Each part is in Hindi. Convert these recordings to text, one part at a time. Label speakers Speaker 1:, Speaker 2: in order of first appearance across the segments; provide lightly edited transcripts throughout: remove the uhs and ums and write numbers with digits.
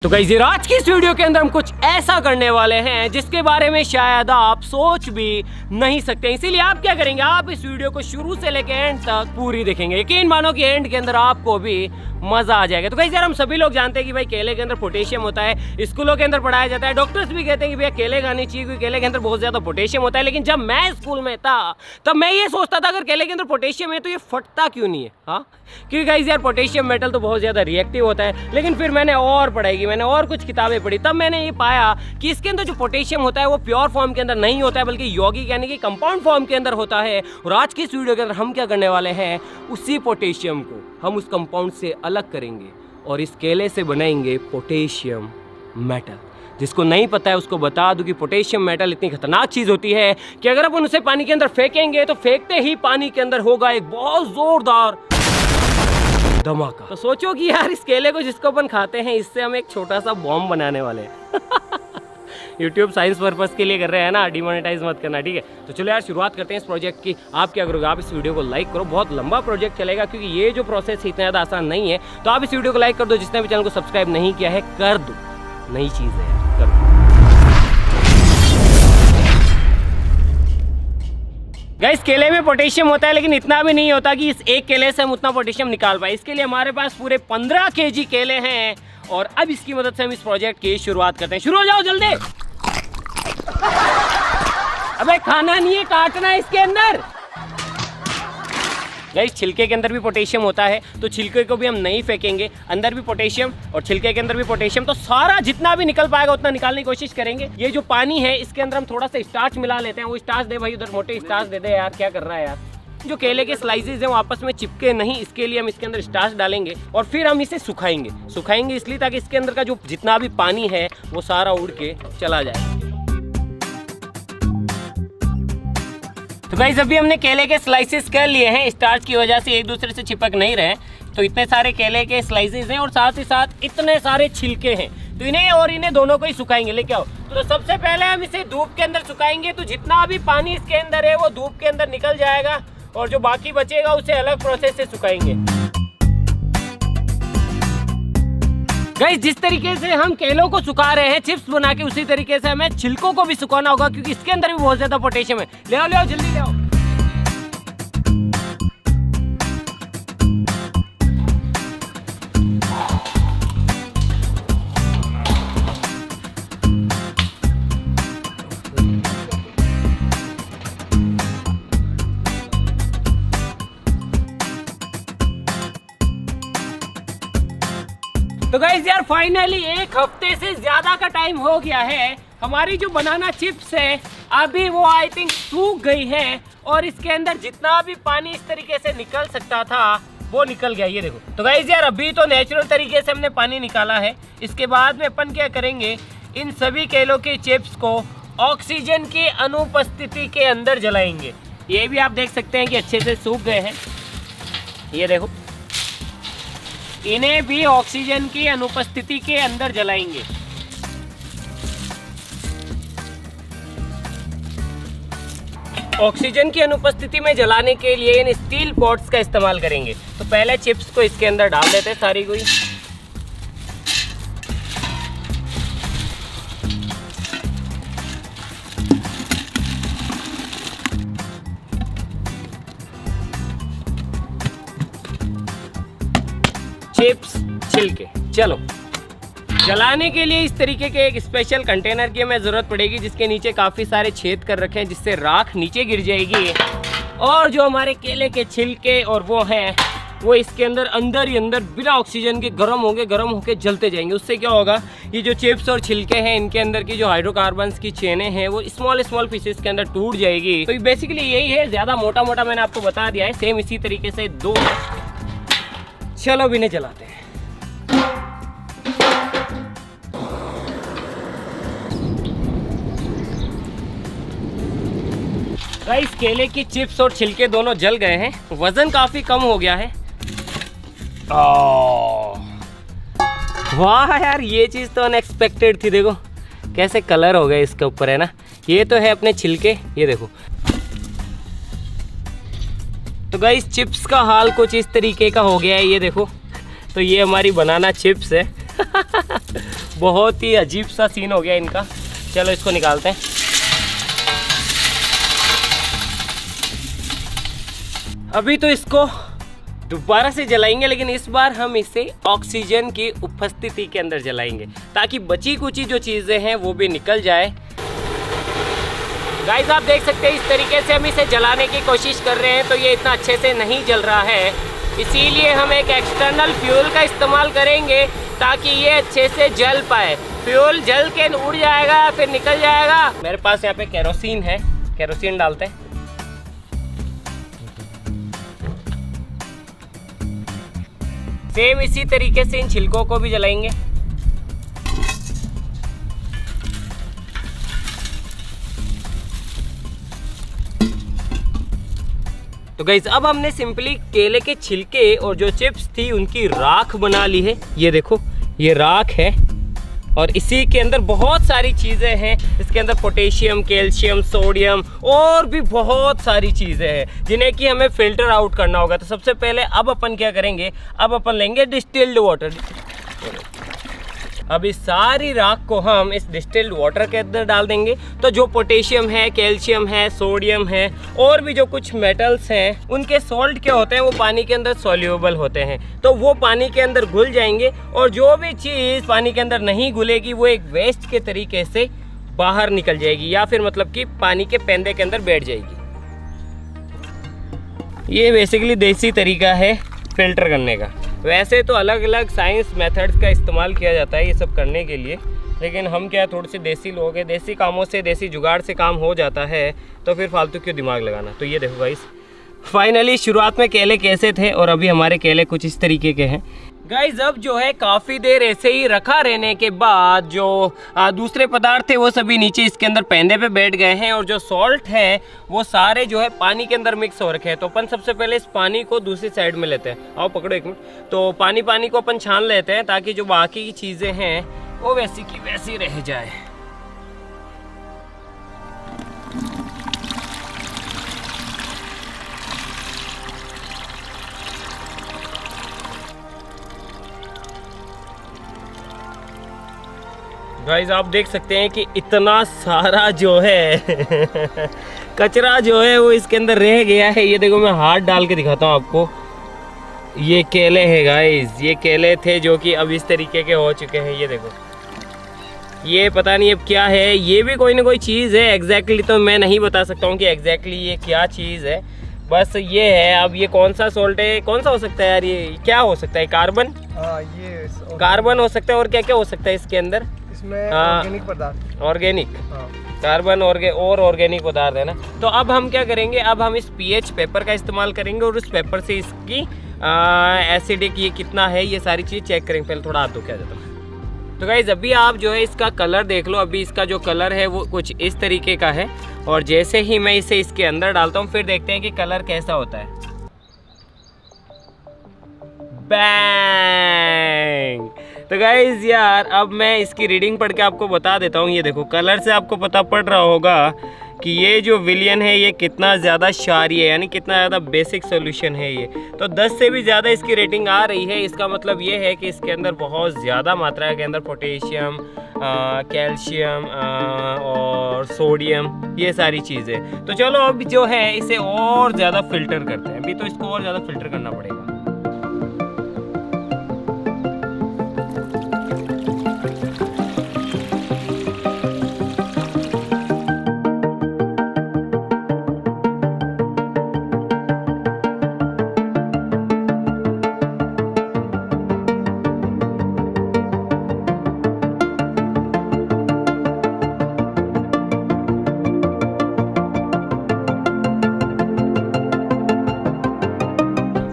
Speaker 1: तो गाइस ये आज की इस वीडियो के अंदर हम कुछ ऐसा करने वाले हैं जिसके बारे में शायद आप सोच भी नहीं सकते। इसीलिए आप क्या करेंगे, आप इस वीडियो को शुरू से लेकर एंड तक पूरी देखेंगे। यकीन मानो कि एंड के अंदर आपको भी मजा आ जाएगा। तो गाइस यार हम सभी लोग जानते हैं कि भाई केले के अंदर पोटेशियम होता है, स्कूलों के अंदर पढ़ाया जाता है, डॉक्टर्स भी कहते हैं कि भैया केले खाने चाहिए क्योंकि केले के अंदर बहुत ज्यादा पोटेशियम होता है। लेकिन जब मैं स्कूल में था तब मैं ये सोचता था अगर केले के अंदर पोटेशियम है तो ये फटता क्यों नहीं है। हाँ, क्योंकि गाइस यार पोटेशियम मेटल तो बहुत ज्यादा रिएक्टिव होता है। लेकिन फिर मैंने और पढ़ाई की, मैंने और कुछ किताबें पढ़ी, तब मैंने ये पाया कि इसके अंदर जो पोटेशियम होता है वो प्योर फॉर्म के अंदर नहीं होता है बल्कि यौगिक यानी कि कंपाउंड फॉर्म के अंदर होता है। और आज की इस वीडियो के अंदर हम क्या करने वाले हैं, उसी पोटेशियम को हम उस कंपाउंड से अलग करेंगे और इस केले से बनाएंगे पोटेशियम मेटल। जिसको नहीं पता है उसको बता दूं कि पोटेशियम मेटल इतनी खतरनाक चीज़ होती है कि अगर अपन उसे पानी के अंदर फेंकेंगे तो फेंकते ही पानी के अंदर होगा एक बहुत जोरदार धमाका। तो सोचो कि यार इस केले को जिसको अपन खाते हैं इससे हम एक छोटा सा बॉम्ब बनाने वाले हैं। यूट्यूब साइंस पर्पस के लिए कर रहे हैं ना, डिमोनेटाइज मत करना, ठीक है। तो चलो यार शुरुआत करते हैं इस प्रोजेक्ट की। आप क्या करोगे, आप इस वीडियो को लाइक करो, बहुत लंबा प्रोजेक्ट चलेगा क्योंकि ये जो प्रोसेस है इतना ज़्यादा आसान नहीं है। तो आप इस वीडियो को लाइक कर दो, जिसने भी चैनल को सब्सक्राइब नहीं किया है कर दो, नई चीज़ है यार, कर दो। गाइस केले में पोटेशियम होता है लेकिन इतना भी नहीं होता कि इस एक केले से हम उतना पोटेशियम निकाल पाए। इसके लिए हमारे पास पूरे 15 केजी केले हैं और अब इसकी मदद से हम इस प्रोजेक्ट की शुरुआत करते हैं। शुरू हो जाओ जल्दी। अबे खाना नहीं है, काटना है इसके अंदर। गाइस छिलके के अंदर भी पोटेशियम होता है तो छिलके को भी हम नहीं फेंकेंगे, अंदर भी पोटेशियम और छिलके के अंदर भी पोटेशियम, तो सारा जितना भी निकल पाएगा उतना निकालने की कोशिश करेंगे। ये जो पानी है इसके अंदर हम थोड़ा सा स्टार्च मिला लेते हैं। वो स्टार्च दे भाई, उधर मोटे स्टार्च दे दे यार, क्या कर रहा है यार। जो केले के स्लाइसेस हैं वो आपस में चिपके नहीं, इसके लिए हम इसके अंदर स्टार्च डालेंगे और फिर हम इसे सुखाएंगे इसलिए ताकि इसके अंदर का जो जितना भी पानी है वो सारा उड़ के चला जाए। तो गाइस अभी हमने केले के स्लाइसेस कर लिए हैं, स्टार्च की वजह से एक दूसरे से चिपक नहीं रहे। तो इतने सारे केले के स्लाइसेस हैं और साथ ही साथ इतने सारे छिलके हैं, तो इन्हें दोनों को ही सुखाएंगे। लेके आओ। तो सबसे पहले हम इसे धूप के अंदर सुखाएंगे, तो जितना भी पानी इसके अंदर है वो धूप के अंदर निकल जाएगा और जो बाकी बचेगा उसे अलग प्रोसेस से सुखाएंगे। गाइस जिस तरीके से हम केलों को सुखा रहे हैं चिप्स बना के, उसी तरीके से हमें छिलकों को भी सुखाना होगा क्योंकि इसके अंदर भी बहुत ज्यादा पोटेशियम है। ले आओ जल्दी ले आओ। तो गाइस यार फाइनली एक हफ्ते से ज्यादा का टाइम हो गया है। हमारी जो बनाना चिप्स है अभी वो आई थिंक सूख गई है और इसके अंदर जितना भी पानी इस तरीके से निकल सकता था वो निकल गया, ये देखो। तो गाइस यार अभी तो नेचुरल तरीके से हमने पानी निकाला है। इसके बाद में अपन क्या करेंगे, इन सभी केलों के चिप्स को ऑक्सीजन की अनुपस्थिति के अंदर जलाएंगे। ये भी आप देख सकते हैं कि अच्छे से सूख गए हैं, ये देखो। इन्हें भी ऑक्सीजन की अनुपस्थिति के अंदर जलाएंगे। ऑक्सीजन की अनुपस्थिति में जलाने के लिए इन स्टील पॉट्स का इस्तेमाल करेंगे। तो पहले चिप्स को इसके अंदर डाल देते हैं सारी कोई। चिप्स छिलके, चलो जलाने के लिए इस तरीके के एक स्पेशल कंटेनर की हमें ज़रूरत पड़ेगी जिसके नीचे काफ़ी सारे छेद कर रखे हैं जिससे राख नीचे गिर जाएगी और जो हमारे केले के छिलके और वो हैं वो इसके अंदर ही अंदर बिना ऑक्सीजन के गर्म होके जलते जाएंगे। उससे क्या होगा, ये जो चिप्स और छिलके हैं इनके अंदर की जो हाइड्रोकार्बन्स की चेनें हैं वो स्मॉल पीसेस के अंदर टूट जाएगी। तो बेसिकली यही है, ज़्यादा मोटा मैंने आपको बता दिया है। सेम इसी तरीके से दो, चलो भी नहीं जलाते हैं। गाइस केले की चिप्स और छिलके दोनों जल गए हैं, वजन काफी कम हो गया है। वाह यार ये चीज तो अनएक्सपेक्टेड थी। देखो कैसे कलर हो गए इसके ऊपर, है ना। ये तो है अपने छिलके, ये देखो। तो गाइस चिप्स का हाल कुछ इस तरीके का हो गया है, ये देखो। तो ये हमारी बनाना चिप्स है। बहुत ही अजीब सा सीन हो गया इनका। चलो इसको निकालते हैं। अभी तो इसको दोबारा से जलाएंगे, लेकिन इस बार हम इसे ऑक्सीजन की उपस्थिति के अंदर जलाएंगे ताकि बची कुची जो चीज़ें हैं वो भी निकल जाए। गाइस आप देख सकते हैं इस तरीके से हम इसे जलाने की कोशिश कर रहे हैं, तो ये इतना अच्छे से नहीं जल रहा है, इसीलिए हम एक एक्सटर्नल फ्यूल का इस्तेमाल करेंगे ताकि ये अच्छे से जल पाए। फ्यूल जल के उड़ जाएगा फिर निकल जाएगा। मेरे पास यहाँ पे केरोसिन है, केरोसिन डालते हैं। सेम इसी तरीके से इन छिलकों को भी जलाएंगे। तो गाइस अब हमने सिंपली केले के छिलके और जो चिप्स थी उनकी राख बना ली है। ये देखो ये राख है और इसी के अंदर बहुत सारी चीज़ें हैं। इसके अंदर पोटेशियम, कैल्शियम, सोडियम और भी बहुत सारी चीज़ें हैं जिन्हें कि हमें फ़िल्टर आउट करना होगा। तो सबसे पहले अब अपन क्या करेंगे, अब अपन लेंगे डिस्टिल्ड वाटर। अब इस सारी राख को हम इस डिस्टिल्ड वाटर के अंदर डाल देंगे। तो जो पोटेशियम है, कैल्शियम है, सोडियम है और भी जो कुछ मेटल्स हैं उनके सॉल्ट क्या होते हैं, वो पानी के अंदर सॉल्यूबल होते हैं, तो वो पानी के अंदर घुल जाएंगे और जो भी चीज़ पानी के अंदर नहीं घुलेगी वो एक वेस्ट के तरीके से बाहर निकल जाएगी या फिर मतलब कि पानी के पेंदे के अंदर बैठ जाएगी। ये बेसिकली देसी तरीका है फिल्टर करने का। वैसे तो अलग अलग साइंस मेथड्स का इस्तेमाल किया जाता है ये सब करने के लिए, लेकिन हम क्या थोड़े से देसी लोग हैं, देसी कामों से, देसी जुगाड़ से काम हो जाता है, तो फिर फालतू क्यों दिमाग लगाना। तो ये देखो गाइस, फाइनली शुरुआत में केले कैसे थे और अभी हमारे केले कुछ इस तरीके के हैं। गाइस अब जो है काफ़ी देर ऐसे ही रखा रहने के बाद जो दूसरे पदार्थ थे वो सभी नीचे इसके अंदर पेंदे पे बैठ गए हैं और जो सॉल्ट है वो सारे जो है पानी के अंदर मिक्स हो रखे हैं। तो अपन सबसे पहले इस पानी को दूसरी साइड में लेते हैं। आओ पकड़ो एक मिनट। तो पानी को अपन छान लेते हैं ताकि जो बाकी की चीज़ें हैं वो वैसी की वैसी रह जाए। गाइस आप देख सकते हैं कि इतना सारा जो है कचरा जो है वो इसके अंदर रह गया है। ये देखो मैं हाथ डाल के दिखाता हूँ आपको। ये केले हैं गाइस, ये केले थे जो कि अब इस तरीके के हो चुके हैं। ये देखो, ये पता नहीं अब क्या है, ये भी कोई ना कोई चीज़ है। एग्जैक्टली तो मैं नहीं बता सकता हूँ कि एग्जैक्टली ये क्या चीज़ है, बस ये है। अब ये कौन सा सॉल्ट है, कौन सा हो सकता है यार, ये क्या हो सकता है? कार्बन,
Speaker 2: ये
Speaker 1: कार्बन हो सकता है। और क्या क्या हो सकता है इसके अंदर?
Speaker 2: इसमें ऑर्गेनिक पदार्थ,
Speaker 1: ऑर्गेनिक कार्बन और ऑर्गेनिक पदार्थ है ना। तो अब हम क्या करेंगे, अब हम इस पीएच पेपर का इस्तेमाल करेंगे और उस पेपर से इसकी एसिडिक ये कितना है ये सारी चीज़ चेक करेंगे। पहले थोड़ा हाथ धो के आ जाता हूँ। तो गाइस अभी आप जो है इसका कलर देख लो। अभी इसका जो कलर है वो कुछ इस तरीके का है और जैसे ही मैं इसे इसके अंदर डालता हूँ फिर देखते हैं कि कलर कैसा होता है। बैंग। तो गाइज यार अब मैं इसकी रीडिंग पढ़ के आपको बता देता हूँ। ये देखो कलर से आपको पता पड़ रहा होगा कि ये जो विलियन है ये कितना ज़्यादा क्षारीय है, यानी कितना ज़्यादा बेसिक सॉल्यूशन है ये। तो 10 से भी ज़्यादा इसकी रेटिंग आ रही है। इसका मतलब ये है कि इसके अंदर बहुत ज़्यादा मात्रा के अंदर पोटेशियम, कैल्शियम और सोडियम ये सारी चीज़ें। तो चलो अब जो है इसे और ज़्यादा फिल्टर करते हैं। अभी तो इसको और ज़्यादा फिल्टर करना पड़ेगा।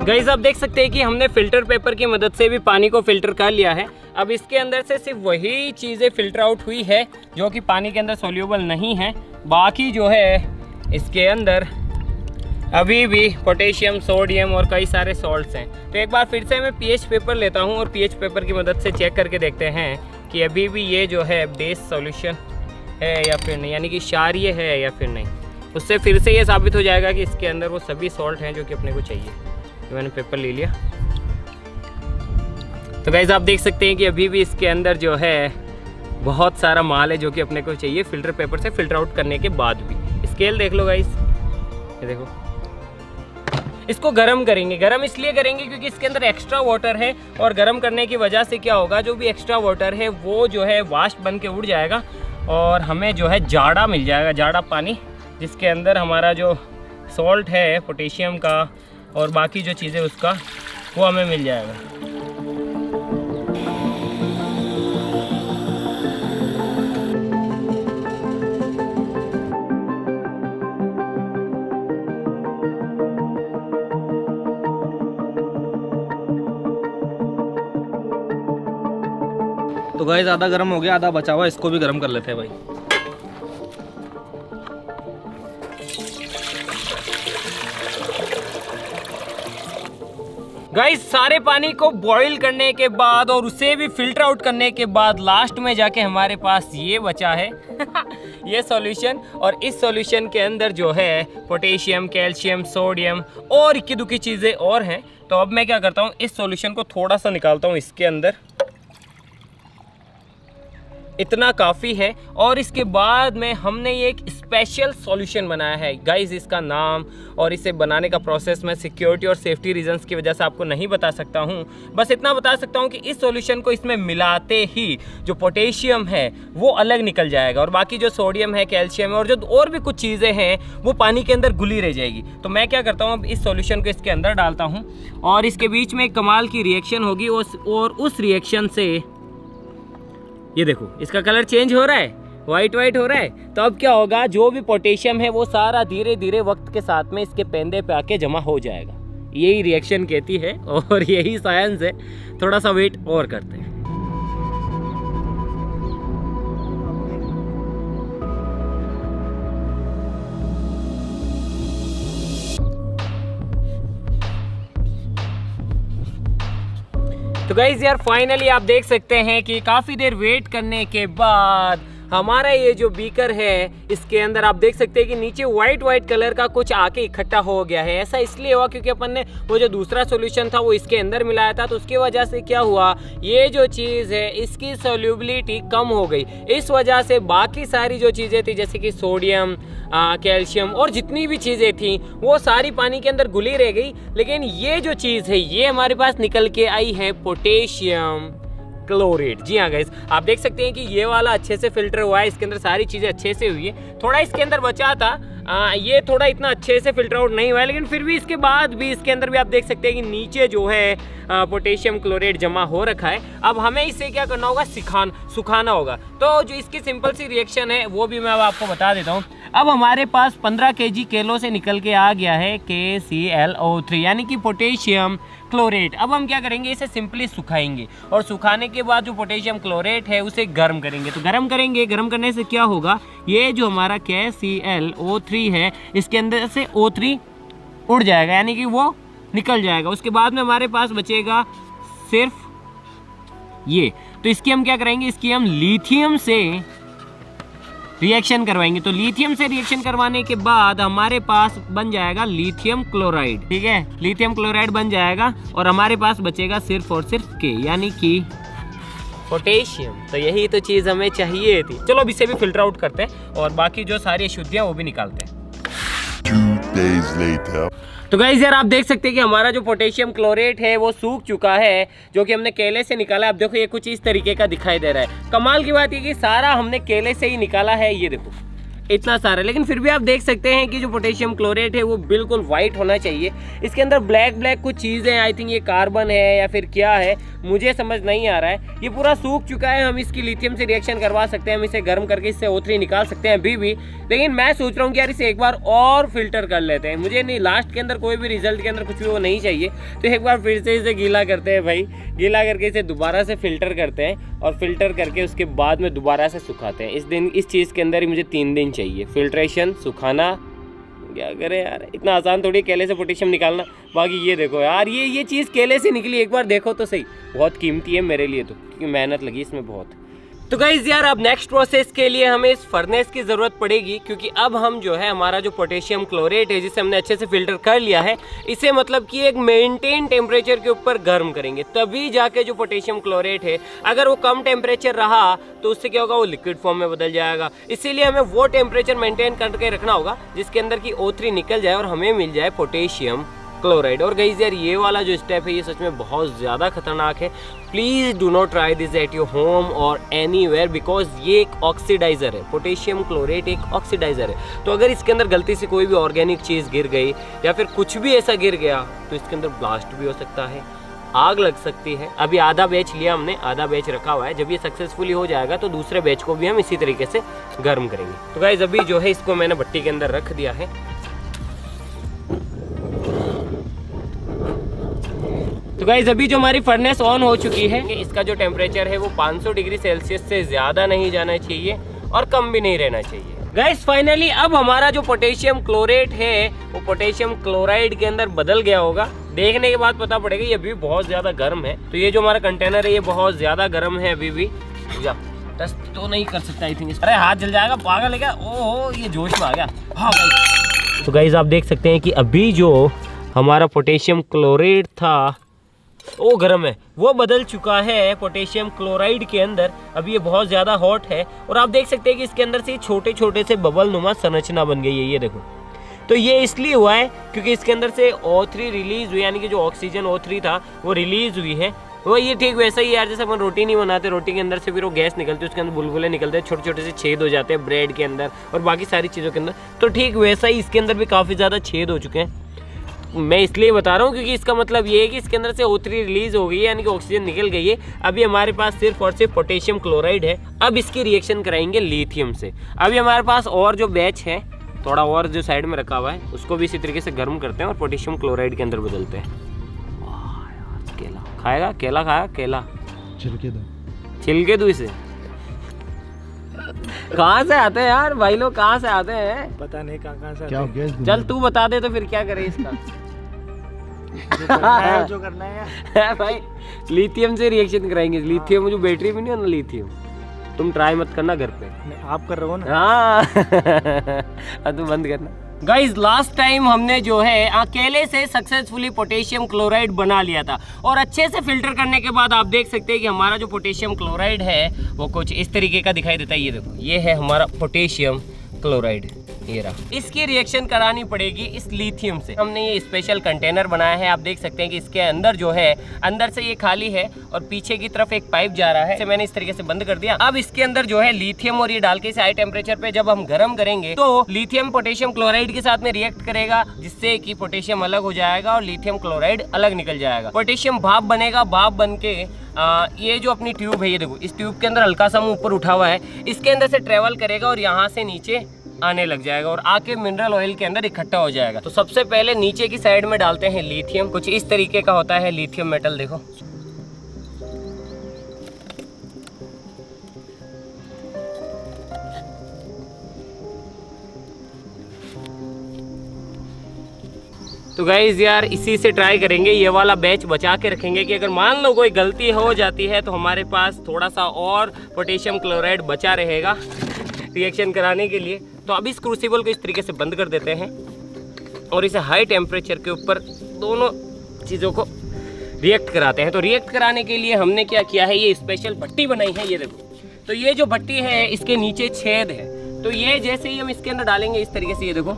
Speaker 1: गाइस आप देख सकते हैं कि हमने फ़िल्टर पेपर की मदद से भी पानी को फ़िल्टर कर लिया है। अब इसके अंदर से सिर्फ वही चीज़ें फ़िल्टर आउट हुई है जो कि पानी के अंदर सोल्यूबल नहीं है। बाकी जो है इसके अंदर अभी भी पोटेशियम, सोडियम और कई सारे सॉल्ट्स हैं। तो एक बार फिर से मैं पीएच पेपर लेता हूँ और पीएच पेपर की मदद से चेक करके देखते हैं कि अभी भी ये जो है बेस सॉल्यूशन है या फिर नहीं, यानी कि क्षारीय है या फिर नहीं। उससे फिर से ये साबित हो जाएगा कि इसके अंदर वो सभी सॉल्ट हैं जो कि अपने को चाहिए। तो मैंने पेपर ले लिया। तो गाइस आप देख सकते हैं कि अभी भी इसके अंदर जो है बहुत सारा माल है जो कि अपने को चाहिए फिल्टर पेपर से फिल्टर आउट करने के बाद भी। स्केल देख लो गाइस, ये देखो। इसको गरम करेंगे, गरम इसलिए करेंगे क्योंकि इसके अंदर एक्स्ट्रा वाटर है, और गरम करने की वजह से क्या होगा, जो भी एक्स्ट्रा वाटर है वो जो है वाष्प बन के उड़ जाएगा और हमें जो है जाड़ा मिल जाएगा, जाड़ा पानी, जिसके अंदर हमारा जो सॉल्ट है पोटेशियम का और बाकी जो चीज़ें उसका, वो हमें मिल जाएगा।
Speaker 3: तो गाइस आधा गर्म हो गया, आधा बचा हुआ, इसको भी गर्म कर लेते हैं भाई।
Speaker 1: गाइस सारे पानी को बॉईल करने के बाद और उसे भी फिल्टर आउट करने के बाद लास्ट में जाके हमारे पास ये बचा है ये सॉल्यूशन। और इस सॉल्यूशन के अंदर जो है पोटेशियम, कैल्शियम, सोडियम और इक्की दुक्की चीज़ें और हैं। तो अब मैं क्या करता हूँ, इस सॉल्यूशन को थोड़ा सा निकालता हूँ इसके अंदर, इतना काफ़ी है। और इसके बाद में हमने ये एक स्पेशल सॉल्यूशन बनाया है गाइस। इसका नाम और इसे बनाने का प्रोसेस मैं सिक्योरिटी और सेफ्टी रीजंस की वजह से आपको नहीं बता सकता हूँ। बस इतना बता सकता हूँ कि इस सॉल्यूशन को इसमें मिलाते ही जो पोटेशियम है वो अलग निकल जाएगा और बाकी जो सोडियम है, कैल्शियम है और जो और भी कुछ चीज़ें हैं वो पानी के अंदर घुली रह जाएगी। तो मैं क्या करता हूँ, अब इस सॉल्यूशन को इसके अंदर डालता हूँ और इसके बीच में एक कमाल की रिएक्शन होगी और उस रिएक्शन से ये देखो इसका कलर चेंज हो रहा है, वाइट वाइट हो रहा है। तो अब क्या होगा, जो भी पोटेशियम है वो सारा धीरे धीरे वक्त के साथ में इसके पेंदे पे आके जमा हो जाएगा। यही रिएक्शन कहती है और यही साइंस है। थोड़ा सा वेट और करते हैं। तो गाइज यार फाइनली आप देख सकते हैं कि काफ़ी देर वेट करने के बाद हमारा ये जो बीकर है इसके अंदर आप देख सकते हैं कि नीचे वाइट वाइट कलर का कुछ आके इकट्ठा हो गया है। ऐसा इसलिए हुआ क्योंकि अपन ने वो जो दूसरा सॉल्यूशन था वो इसके अंदर मिलाया था, तो उसकी वजह से क्या हुआ, ये जो चीज़ है इसकी सोल्यूबिलिटी कम हो गई। इस वजह से बाकी सारी जो चीज़ें थी जैसे कि सोडियम, कैल्शियम और जितनी भी चीज़ें थी वो सारी पानी के अंदर घुली रह गई। लेकिन ये जो चीज़ है ये हमारे पास निकल के आई है पोटेशियम क्लोरेट। जी हाँ गाइस, आप देख सकते हैं कि ये वाला अच्छे से फिल्टर हुआ है, इसके अंदर सारी चीज़ें अच्छे से हुई है। थोड़ा इसके अंदर बचा था, ये थोड़ा इतना अच्छे से फिल्टर आउट नहीं हुआ है, लेकिन फिर भी इसके बाद भी इसके अंदर भी आप देख सकते हैं कि नीचे जो है पोटेशियम क्लोरेट जमा हो रखा है। अब हमें इसे क्या करना होगा, सुखाना होगा। तो जो इसकी सिंपल सी रिएक्शन है वो भी मैं अब आपको बता देता हूँ। अब हमारे पास 15 kg केलो से निकल के आ गया है KClO3 यानी कि पोटेशियम क्लोरेट। अब हम क्या करेंगे, इसे सिंपली सुखाएंगे और सुखाने के बाद जो पोटेशियम क्लोरेट है उसे गर्म करेंगे। तो गर्म करेंगे, गर्म करने से क्या होगा, ये जो हमारा KClO3 है इसके अंदर से O3 उड़ जाएगा यानी कि वो निकल जाएगा। उसके बाद में हमारे पास बचेगा सिर्फ ये। तो इसकी हम क्या करेंगे, इसकी हम लिथियम से रिएक्शन करवाएंगे। तो लिथियम से रिएक्शन करवाने के बाद हमारे पास बन जाएगा लिथियम क्लोराइड। ठीक है, लिथियम क्लोराइड बन जाएगा और हमारे पास बचेगा सिर्फ और सिर्फ के यानी कि पोटेशियम। तो यही तो चीज़ हमें चाहिए थी। चलो अब इसे भी फिल्टर आउट करते हैं और बाकी जो सारी अशुद्धियाँ वो भी निकालते हैं।
Speaker 4: 2 days later.
Speaker 1: तो गाइस यार आप देख सकते हैं कि हमारा जो पोटेशियम क्लोरेट है वो सूख चुका है, जो कि हमने केले से निकाला है। अब देखो ये कुछ इस तरीके का दिखाई दे रहा है। कमाल की बात ये कि सारा हमने केले से ही निकाला है, ये देखो इतना सारा। लेकिन फिर भी आप देख सकते हैं कि जो पोटेशियम क्लोरेट है वो बिल्कुल वाइट होना चाहिए। इसके अंदर ब्लैक ब्लैक कुछ चीज़ें, आई थिंक ये कार्बन है या फिर क्या है, मुझे समझ नहीं आ रहा है। ये पूरा सूख चुका है। हम इसकी लिथियम से रिएक्शन करवा सकते हैं, हम इसे गर्म करके इससे O3 निकाल सकते हैं अभी भी। लेकिन मैं सोच रहा हूँ कि यार इसे एक बार और फिल्टर कर लेते हैं। मुझे नहीं, लास्ट के अंदर कोई भी रिजल्ट के अंदर कुछ भी वो नहीं चाहिए। तो एक बार फिर से इसे गीला करते हैं भाई, गीला करके इसे दोबारा से फिल्टर करते हैं और फिल्टर करके उसके बाद में दोबारा से सुखाते हैं। इस चीज़ के अंदर ही मुझे 3 दिन चाहिए, फिल्ट्रेशन, सुखाना। क्या करें यार, इतना आसान थोड़ी केले से पोटेशियम निकालना। बाकी ये देखो यार, ये चीज़ केले से निकली, एक बार देखो तो सही। बहुत कीमती है मेरे लिए तो, क्योंकि मेहनत लगी इसमें बहुत। तो गाइस यार अब नेक्स्ट प्रोसेस के लिए हमें इस फर्नेस की ज़रूरत पड़ेगी, क्योंकि अब हम जो है हमारा जो पोटेशियम क्लोरेट है जिसे हमने अच्छे से फिल्टर कर लिया है, इसे मतलब कि एक मेंटेन टेम्परेचर के ऊपर गर्म करेंगे, तभी जाके जो पोटेशियम क्लोरेट है अगर वो कम टेम्परेचर रहा तो उससे क्या होगा, वो लिक्विड फॉर्म में बदल जाएगा। इसीलिए हमें वो टेम्परेचर मेंटेन करके रखना होगा जिसके अंदर की O3 निकल जाए और हमें मिल जाए पोटेशियम क्लोराइड। और गाइस यार ये वाला जो स्टेप है ये सच में बहुत ज़्यादा खतरनाक है। Please do not try this at your home और एनीवेयर, बिकॉज ये एक ऑक्सीडाइज़र है। पोटेशियम क्लोरेट एक ऑक्सीडाइज़र है, तो अगर इसके अंदर गलती से कोई भी ऑर्गेनिक चीज़ गिर गई या फिर कुछ भी ऐसा गिर गया तो इसके अंदर ब्लास्ट भी हो सकता है, आग लग सकती है। अभी आधा बैच लिया हमने, आधा बैच रखा हुआ है। जब ये सक्सेसफुली हो जाएगा तो दूसरे बैच को भी हम इसी तरीके से गर्म करेंगे। तो गाइस अभी जो है इसको मैंने भट्टी के अंदर रख दिया है। तो गाइस अभी जो हमारी फर्नेस ऑन हो चुकी है, इसका जो टेम्परेचर है वो 500 डिग्री सेल्सियस से ज़्यादा नहीं जाना चाहिए और कम भी नहीं रहना चाहिए। गाइस फाइनली अब हमारा जो पोटेशियम क्लोरेट है वो पोटेशियम क्लोराइड के अंदर बदल गया होगा। देखने के बाद पता पड़ेगा ये अभी बहुत ज़्यादा गर्म है। तो ये जो हमारा कंटेनर है ये बहुत ज़्यादा गर्म है अभी भी। टच तो नहीं कर सकता आई थिंक। अरे हाथ जल जाएगा, पागल है क्या? ओहो ये जोश में आ गया। हाँ गाइस, तो गाइस आप देख सकते हैं कि अभी जो हमारा पोटेशियम क्लोरेट था वो गर्म है, वो बदल चुका है पोटेशियम क्लोराइड के अंदर। अभी ये बहुत ज़्यादा हॉट है और आप देख सकते हैं कि इसके अंदर से छोटे छोटे से बबल नुमा संरचना बन गई है, ये देखो। तो ये इसलिए हुआ है क्योंकि इसके अंदर से O3 रिलीज हुई, यानी कि जो ऑक्सीजन O3 था वो रिलीज हुई है। वो ये ठीक वैसा ही यार जैसे अपन रोटी नहीं बनाते, रोटी के अंदर से फिर वो गैस निकलती है, उसके अंदर बुलबुले निकलते हैं, छोटे छोटे से छेद हो जाते हैं ब्रेड के अंदर और बाकी सारी चीज़ों के अंदर। तो ठीक वैसा ही इसके अंदर भी काफ़ी ज़्यादा छेद हो चुके हैं। मैं इसलिए बता रहा हूँ क्योंकि इसका मतलब ये है कि इसके अंदर से O3 रिलीज हो गई है, यानी कि ऑक्सीजन निकल गई है। अभी हमारे पास सिर्फ और सिर्फ पोटेशियम क्लोराइड है। अब इसकी रिएक्शन कराएंगे लिथियम से। अभी हमारे पास और जो बैच है थोड़ा और जो साइड में रखा हुआ है उसको भी इसी तरीके से गर्म करते हैं और पोटेशियम क्लोराइड के अंदर बदलते हैं। वाह यार, केला खाएगा? केला खाया? केला छिलके दो इसे। कहाँ से आते हैं यार भाई लोग, कहाँ से आते हैं?
Speaker 2: पता नहीं कहाँ से आते हैं।
Speaker 1: चल तू बता दे तो फिर क्या करें इसका।
Speaker 2: जो करना है
Speaker 1: भाई लिथियम से रिएक्शन कराएंगे। लिथियम में जो बैटरी भी नहीं है ना, लिथियम। तुम ट्राई मत करना घर पे।
Speaker 2: आप कर रहे हो ना?
Speaker 1: हाँ तुम बंद करना। गाइज लास्ट टाइम हमने जो है अकेले से सक्सेसफुली पोटेशियम क्लोराइड बना लिया था और अच्छे से फिल्टर करने के बाद आप देख सकते हैं कि हमारा जो पोटेशियम क्लोराइड है वो कुछ इस तरीके का दिखाई देता है। ये देखो, ये है हमारा पोटेशियम क्लोराइड, ये रहा। इसकी रिएक्शन करानी पड़ेगी इस लिथियम से। हमने ये स्पेशल कंटेनर बनाया है। आप देख सकते हैं कि इसके अंदर जो है, अंदर से ये खाली है और पीछे की तरफ एक पाइप जा रहा है। इसे मैंने इस तरीके से बंद कर दिया। अब इसके अंदर जो है लिथियम और ये डाल के इसे हाई टेम्परेचर पे जब हम गर्म करेंगे तो लिथियम पोटेशियम क्लोराइड के साथ में रिएक्ट करेगा, जिससे कि पोटेशियम अलग हो जाएगा और लिथियम क्लोराइड अलग निकल जाएगा। पोटेशियम भाप बनेगा। भाप बन के ये जो अपनी ट्यूब है, ये देखो, इस ट्यूब के अंदर हल्का सा ऊपर उठा हुआ है, इसके अंदर से ट्रेवल करेगा और यहाँ से नीचे आने लग जाएगा और आके मिनरल ऑयल के अंदर इकट्ठा हो जाएगा। तो सबसे पहले नीचे की साइड में डालते हैं लिथियम। कुछ इस तरीके का होता है लिथियम मेटल, देखो। तो गाइज यार इसी से ट्राई करेंगे। ये वाला बैच बचा के रखेंगे कि अगर मान लो कोई गलती हो जाती है तो हमारे पास थोड़ा सा और पोटेशियम क्लोराइड बचा रहेगा रिएक्शन कराने के लिए। तो अब इस क्रूसिबल को इस तरीके से बंद कर देते हैं और इसे हाई टेम्परेचर के ऊपर दोनों चीज़ों को रिएक्ट कराते हैं। तो रिएक्ट कराने के लिए हमने क्या किया है, ये स्पेशल भट्टी बनाई है, ये देखो। तो ये जो भट्टी है इसके नीचे छेद है, तो ये जैसे ही हम इसके अंदर डालेंगे इस तरीके से, ये देखो,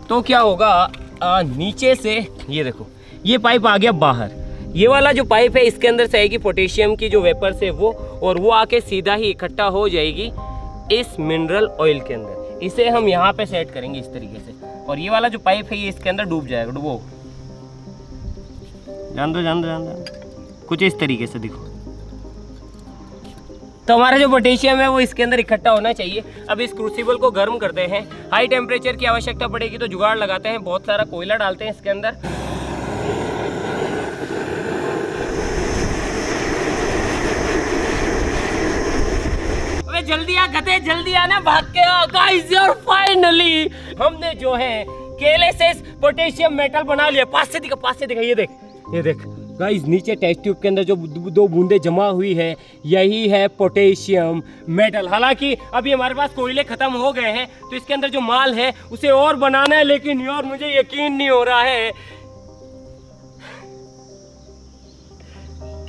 Speaker 1: तो क्या होगा, नीचे से ये देखो ये पाइप आ गया बाहर। ये वाला जो पाइप है इसके अंदर से आएगी पोटेशियम की जो वेपर्स है वो, और वो आके सीधा ही इकट्ठा हो जाएगी इस मिनरल ऑयल के अंदर। इसे हम यहाँ पे सेट करेंगे इस तरीके से, और ये वाला जो पाइप है ये इसके अंदर डूब जाएगा। डूबो, जान दो जान दो जान दो, कुछ इस तरीके से दिखो। तो हमारा जो पोटेशियम है वो इसके अंदर इकट्ठा होना चाहिए। अब इस क्रूसिबल को गर्म करते हैं। हाई टेम्परेचर की आवश्यकता पड़ेगी तो जुगाड़ लगाते हैं, बहुत सारा कोयला डालते हैं इसके अंदर। अबे जल्दी आ गधे, जल्दी आना, भाग के आ। गाइस यार फाइनली हमने जो है केले से पोटेशियम मेटल बना लिया। पास से दिखा, पास से दिखा, ये देख, ये देख। गाइस नीचे टेस्ट ट्यूब के अंदर जो दो बूंदे जमा हुई है यही है पोटेशियम मेटल। हालांकि अभी हमारे पास कोयले खत्म हो गए हैं तो इसके अंदर जो माल है उसे और बनाना है, लेकिन यार मुझे यकीन नहीं हो रहा है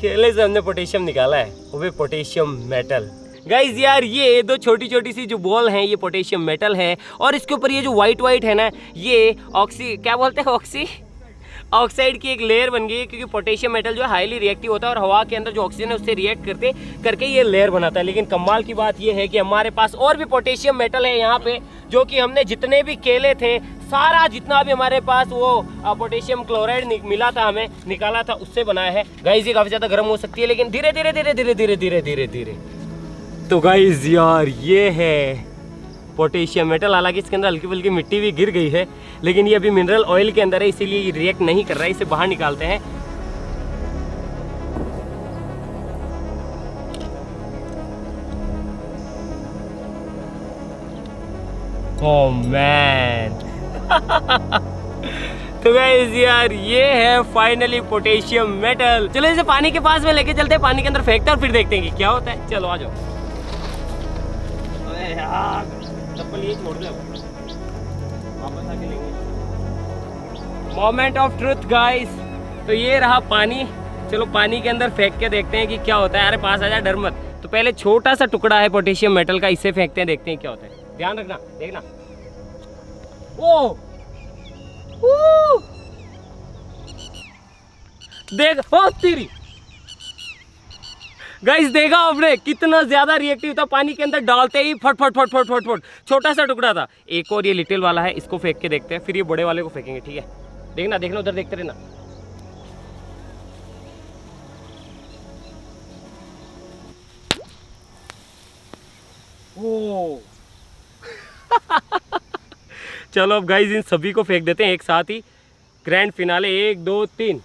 Speaker 1: केले से हमने पोटेशियम निकाला है, वो भी पोटेशियम मेटल। गाइज यार ये दो छोटी छोटी सी जो बॉल हैं ये पोटेशियम मेटल है, और इसके ऊपर ये जो वाइट है ना ये क्या बोलते हैं ऑक्साइड की एक लेयर बन गई है, क्योंकि पोटेशियम मेटल जो है हाईली रिएक्टिव होता है और हवा के अंदर जो ऑक्सीजन है उससे रिएक्ट करके ये लेयर बनाता है। लेकिन कमाल की बात ये है कि हमारे पास और भी पोटेशियम मेटल है यहाँ पे, जो कि हमने जितने भी केले थे सारा जितना भी हमारे पास वो पोटेशियम क्लोराइड मिला था हमें निकाला था उससे बनाया है। गाइज ये काफ़ी ज़्यादा गर्म हो सकती है, लेकिन धीरे धीरे। तो गाइज यार ये है पोटेशियम मेटल। हालांकि इसके अंदर हल्की फुल्की मिट्टी भी गिर गई है, लेकिन ये अभी मिनरल ऑयल के अंदर है इसीलिए ये रिएक्ट नहीं कर रहा है। इसे बाहर निकालते हैं। ओह मैन तो गाइस यार ये है फाइनली पोटेशियम मेटल। चलो इसे पानी के पास में लेके चलते हैं, पानी के अंदर फेंकते हैं और फिर देखते हैं कि क्या होता है। चलो आ जाओ। अरे यार चप्पल ये छोड़ दे, वापस आके लेंगे। Moment of truth guys. तो ये रहा पानी। चलो पानी के अंदर फेंक के देखते हैं कि क्या होता है। अरे पास आ जा, डर मत। तो पहले छोटा सा टुकड़ा है पोटेशियम मेटल का, इसे फेंकते हैं, देखते हैं क्या होता है। ध्यान रखना, देखना। ओ देख, ओ तेरी गाइस देखा आपने कितना ज्यादा रिएक्टिव था, पानी के अंदर डालते ही फट छोटा सा टुकड़ा था। एक और ये लिटिल वाला है, इसको फेंक के देखते हैं, फिर ये बड़े वाले को फेंकेंगे। ठीक है, देखना उधर देखते रहना। ओ चलो अब गाइस इन सभी को फेंक देते हैं एक साथ ही। Grand finale 1 2 3।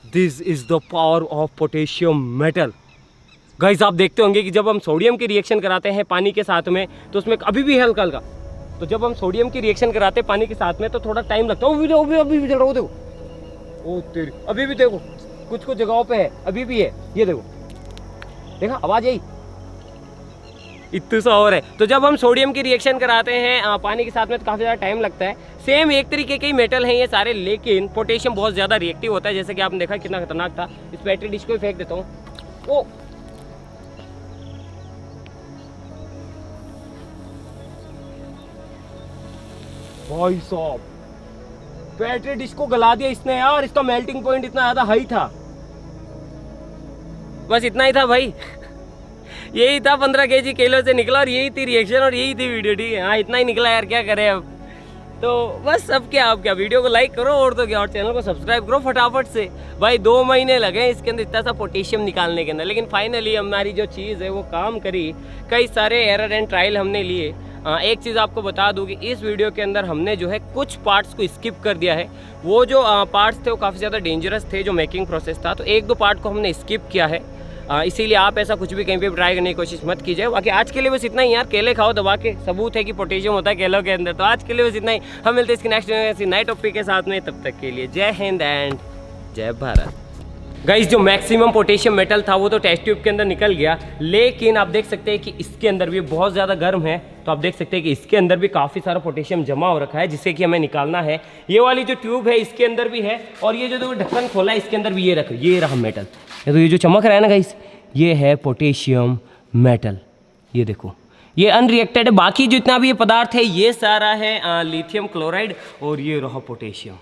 Speaker 1: This is the power of potassium metal. Guys आप देखते होंगे कि जब हम सोडियम की रिएक्शन कराते हैं पानी के साथ में तो उसमें अभी भी हल्का हल्का, तो जब हम सोडियम की रिएक्शन कराते हैं पानी के साथ में तो थोड़ा टाइम लगता है। अभी भी देखो, ओ तेरी, अभी भी देखो कुछ जगहों पे है, अभी भी है। ये देखो, देखा आवाज आई, इतना सा और है। तो जब हम सोडियम की रिएक्शन कराते हैं पानी के साथ में तो काफ़ी ज़्यादा टाइम लगता है। सेम एक तरीके के ही मेटल हैं ये सारे, लेकिन पोटेशियम बहुत ज़्यादा रिएक्टिव होता है, जैसे कि आपने देखा कितना खतरनाक था। इस बैटरी डिश को ही फेंक देता हूँ। ओ भाई साहब, बैटरी डिश को गला दिया इसने यार। इसका मेल्टिंग पॉइंट इतना ज़्यादा हाई था, बस इतना ही था भाई। यही था 15 kg केलों से निकला और यही थी रिएक्शन और यही थी वीडियो। ठीक है, हाँ इतना ही निकला यार, क्या करें अब। तो बस अब क्या, आप क्या वीडियो को लाइक करो और तो क्या, और चैनल को सब्सक्राइब करो फटाफट से। भाई 2 महीने लगे इसके अंदर इतना सा पोटेशियम निकालने के अंदर, लेकिन फाइनली हमारी जो चीज़ है वो काम करी। कई सारे एरर एंड ट्रायल हमने लिए। एक चीज़ आपको बता दूं कि इस वीडियो के अंदर हमने जो है कुछ पार्ट्स को स्किप कर दिया है। वो जो पार्ट्स थे वो काफ़ी ज़्यादा डेंजरस थे, जो मेकिंग प्रोसेस था, तो 1-2 पार्ट को हमने स्किप किया है। इसीलिए आप ऐसा कुछ भी कहीं पे ट्राई करने की कोशिश मत कीजिए। बाकी आज के लिए बस इतना ही यार। केले खाओ दबा के, सबूत है कि पोटेशियम होता है केलों के अंदर। तो आज के लिए बस इतना ही। हम मिलते हैं इसकी नेक्स्ट नए टॉपिक के साथ में। तब तक के लिए जय हिंद एंड जय भारत। गाइस जो मैक्सिमम पोटेशियम मेटल था वो तो टेस्ट ट्यूब के अंदर निकल गया, लेकिन आप देख सकते हैं कि इसके अंदर भी बहुत ज़्यादा गर्म है। तो आप देख सकते हैं कि इसके अंदर भी काफ़ी सारा पोटेशियम जमा हो रखा है, जिससे कि हमें निकालना है। ये वाली जो ट्यूब है इसके अंदर भी है, और ये जो ढक्कन खोला है इसके अंदर भी ये रखो, ये रहा मेटल। तो ये जो चमक रहा है ना गाइस, ये है पोटेशियम मेटल। ये देखो, ये अनरिएक्टेड है। बाकी जितना भी ये पदार्थ है ये सारा है लिथियम क्लोराइड, और ये रहा पोटेशियम।